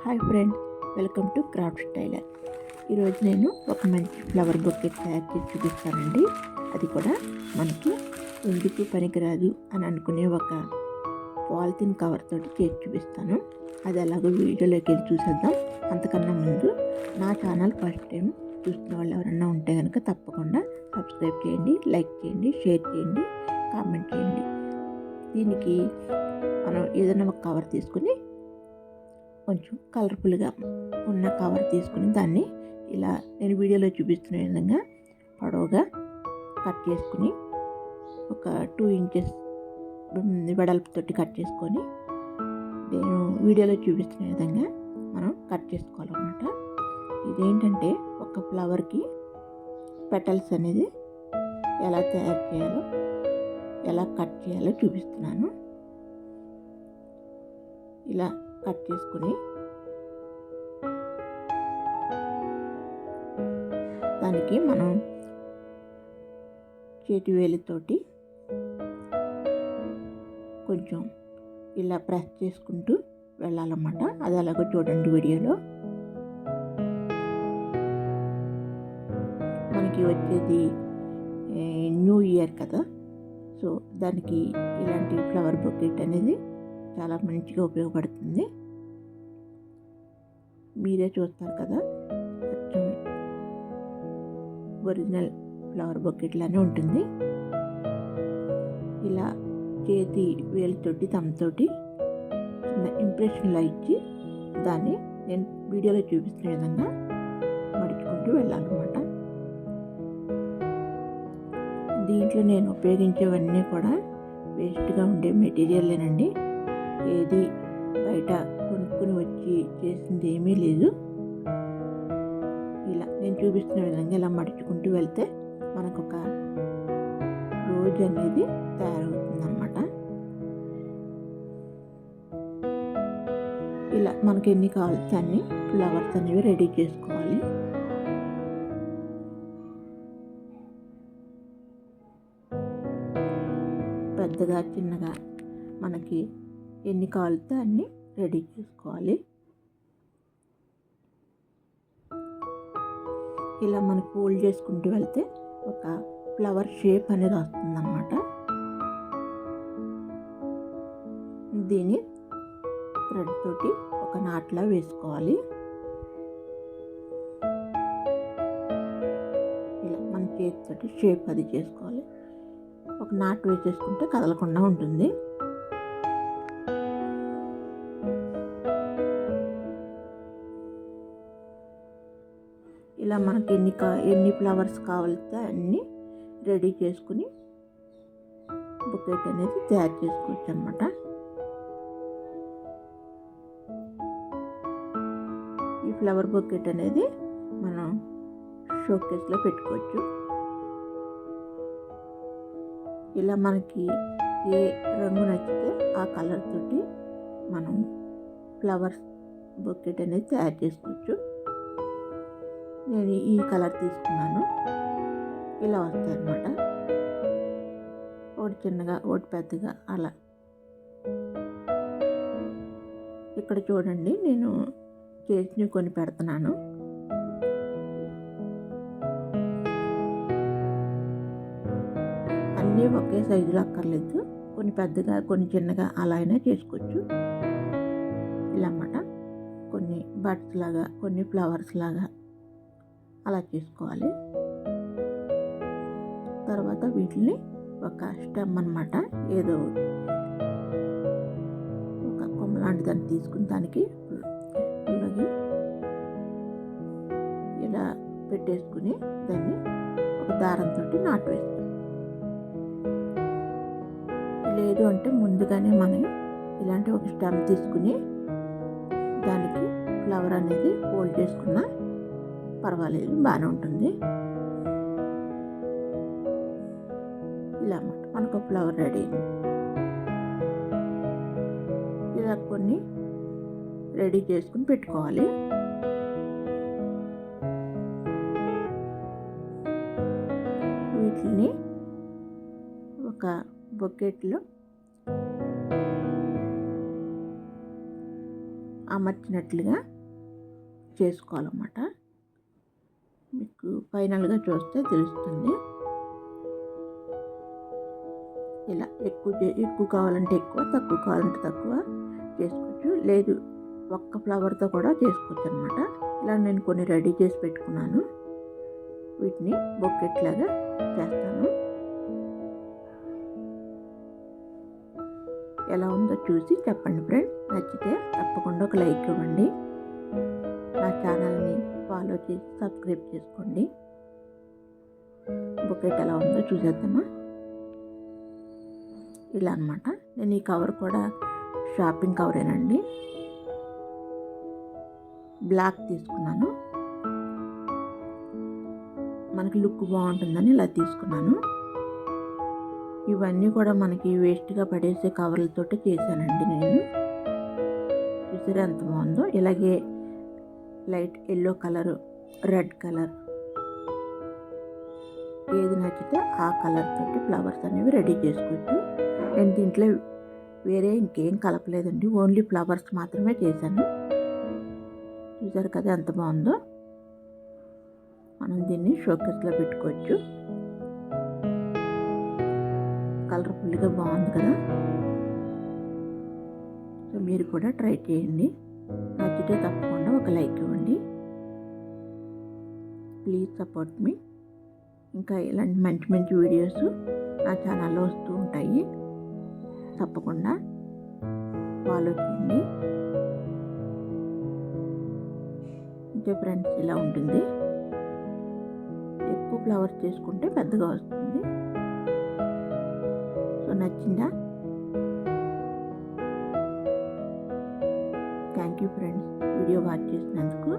Hi friends, welcome to craft styler. ఈరోజు నేను ఒక మంచి ఫ్లవర్ బొకెట్ తయారు చేసి చూపిస్తానండి. అది కూడా మనకి ఎందుకు పనికిరాదు అని అనుకునే ఒక పాలిథిన్ కవర్ తోటి చేసి చూపిస్తాను. అది ఎలాగో వీడియోలోకి వెళ్ళి చూసేద్దాం. అంతకన్నా ముందు నా ఛానల్ ఫస్ట్ టైం చూస్తున్న వాళ్ళు ఎవరన్నా ఉంటే కనుక తప్పకుండా సబ్స్క్రైబ్ చేయండి, లైక్ చేయండి, షేర్ చేయండి, కామెంట్ చేయండి. దీనికి మనం ఏదైనా ఒక కవర్ తీసుకుని కొంచెం కలర్ఫుల్గా ఉన్న కవర్ తీసుకుని దాన్ని ఇలా నేను వీడియోలో చూపిస్తున్న విధంగా పొడవుగా కట్ చేసుకుని ఒక 2 ఇంచెస్ వెడల్పుతోటి కట్ చేసుకొని నేను వీడియోలో చూపిస్తున్న విధంగా మనం కట్ చేసుకోవాలన్నమాట. ఇదేంటంటే ఒక ఫ్లవర్కి పెటల్స్ అనేది ఎలా తయారు చేయాలో, ఎలా కట్ చేయాలో చూపిస్తున్నాను. ఇలా కట్ చేసుకుని దానికి మనం చేతి వేలితోటి కొంచెం ఇలా ప్రెస్ చేసుకుంటూ వెళ్ళాలన్నమాట. అది అలాగో చూడండి వీడియోలో. మనకి వచ్చేది న్యూ ఇయర్ కదా, సో దానికి ఇలాంటి ఫ్లవర్ బొకెట్ అనేది చాలా మంచిగా ఉపయోగపడుతుంది. మీరే చూస్తారు కదా, ఒరిజినల్ ఫ్లవర్ బొకెట్లానే ఉంటుంది. ఇలా చేతి వేలుతోటి తమతోటి చిన్న ఇంప్రెషన్లా ఇచ్చి దాన్ని నేను వీడియోలో చూపిస్తున్న విధంగా మడుచుకుంటూ వెళ్ళాలన్నమాట. దీంట్లో నేను ఉపయోగించేవన్నీ కూడా వేస్ట్గా ఉండే మెటీరియల్లేనండి. ఏది బయట కొనుక్కుని వచ్చి చేసింది ఏమీ లేదు. ఇలా నేను చూపిస్తున్న విధంగా ఇలా మడుచుకుంటూ వెళ్తే మనకు ఒక రోజు అనేది తయారవుతుందన్నమాట. ఇలా మనకి ఎన్ని కావాల్సి అన్ని ఫ్లవర్స్ అనేవి రెడీ చేసుకోవాలి. పెద్దగా చిన్నగా మనకి ఎన్ని కావాలితే అన్నీ రెడీ చేసుకోవాలి. ఇలా మనం ఫోల్డ్ చేసుకుంటూ వెళ్తే ఒక ఫ్లవర్ షేప్ అనేది వస్తుందన్నమాట. దీన్ని థ్రెడ్ తోటి ఒక నాట్లా వేసుకోవాలి. ఇలా మన చేతితోటి షేప్ అది చేసుకోవాలి. ఒక నాట్ వేసేసుకుంటే కదలకుండా ఉంటుంది. ఇలా మనకి ఎన్ని ఫ్లవర్స్ కావాలితే అన్నీ రెడీ చేసుకుని బొకెట్ అనేది తయారు చేసుకోవచ్చు అన్నమాట. ఈ ఫ్లవర్ బొకెట్ అనేది మనం షోకేస్లో పెట్టుకోవచ్చు. ఇలా మనకి ఏ రంగు నచ్చితే ఆ కలర్ తోటి మనం ఫ్లవర్ బొకెట్ అనేది తయారు చేసుకోవచ్చు. నేను ఈ కలర్ తీసుకున్నాను. ఇలా వస్తాయి అన్నమాట. ఒకటి చిన్నగా, ఒకటి పెద్దగా అలా. ఇక్కడ చూడండి, నేను చేసినవి కొన్ని పెడుతున్నాను. అన్నీ ఒకే సైజులో అక్కర్లేదు. కొన్ని పెద్దగా, కొన్ని చిన్నగా అలా అయినా చేసుకోవచ్చు. ఇలా అన్నమాట. కొన్ని బర్డ్స్ లాగా, కొన్ని ఫ్లవర్స్ లాగా అలా చేసుకోవాలి. తర్వాత వీటిని ఒక స్టెమ్ అన్నమాట, ఏదో ఒక కొమ్మ లాంటి దాన్ని తీసుకుని దానికి ఇలా పెట్టేసుకుని దాన్ని ఒక దారంతో నాటు వేసుకోవాలి. లేదు అంటే ముందుగానే మనం ఇలాంటి ఒక స్టెమ్ తీసుకుని దానికి ఫ్లవర్ అనేది ఫోల్డ్ చేసుకున్నా పర్వాలేదు, బాగానే ఉంటుంది. ఇలా మనకు ఫ్లవర్ రెడీ అయింది. ఇలా కొన్ని రెడీ చేసుకుని పెట్టుకోవాలి. వీటిని ఒక బొకెట్లో అమర్చినట్లుగా చేసుకోవాలన్నమాట. మీకు ఫైనల్గా చూస్తే తెలుస్తుంది. ఇలా ఎక్కువ కావాలంటే ఎక్కువ, తక్కువ కావాలంటే తక్కువ చేసుకోవచ్చు. లేదు ఒక్క ఫ్లవర్తో కూడా చేసుకోవచ్చు అనమాట. ఇలా నేను కొన్ని రెడీ చేసి పెట్టుకున్నాను. వీటిని బొకెట్ లాగా చేస్తాను. ఎలా ఉందో చూసి చెప్పండి ఫ్రెండ్స్. నచ్చితే తప్పకుండా ఒక లైక్ ఇవ్వండి. నా ఛానల్ని ఫాలో చేసి సబ్స్క్రైబ్ చేసుకోండి. బొకెట్ ఎలా ఉందో చూసేద్దామా. ఇలా అనమాట. నేను ఈ కవర్ కూడా షాపింగ్ కవరేనండి. బ్లాక్ తీసుకున్నాను. మనకి లుక్ బాగుంటుందని ఇలా తీసుకున్నాను. ఇవన్నీ కూడా మనకి వేస్ట్గా పడేసే కవర్లతోటి చేశానండి నేను. చూసారా ఎంత బాగుందో. ఇలాగే light yellow colour, red colour ఏది నచ్చితే ఆ కలర్ తోటి ఫ్లవర్స్ అనేవి రెడీ చేసుకోవచ్చు. నేను దీంట్లో వేరే ఇంకేం కలపలేదండి. ఓన్లీ ఫ్లవర్స్ మాత్రమే చేశాను. చూసారు కదా ఎంత బాగుందో. మనం దీన్ని షోకేస్లో పెట్టుకోవచ్చు. కలర్ఫుల్గా బాగుంది కదా. సో మీరు కూడా ట్రై చేయండి. నచ్చితే తప్పకుండా ఒక లైక్ ఇవ్వండి. ప్లీజ్ సపోర్ట్ మీ. ఇంకా ఇలాంటి మంచి మంచి వీడియోస్ నా ఛానల్లో వస్తూ ఉంటాయి. తప్పకుండా ఫాలో చేయండి. అంటే ఫ్రెండ్స్ ఇలా ఉంటుంది. ఎక్కువ ఫ్లవర్స్ చేసుకుంటే పెద్దగా వస్తుంది. సో నచ్చిందా? Thank you friends, video watch చేసినందుకు.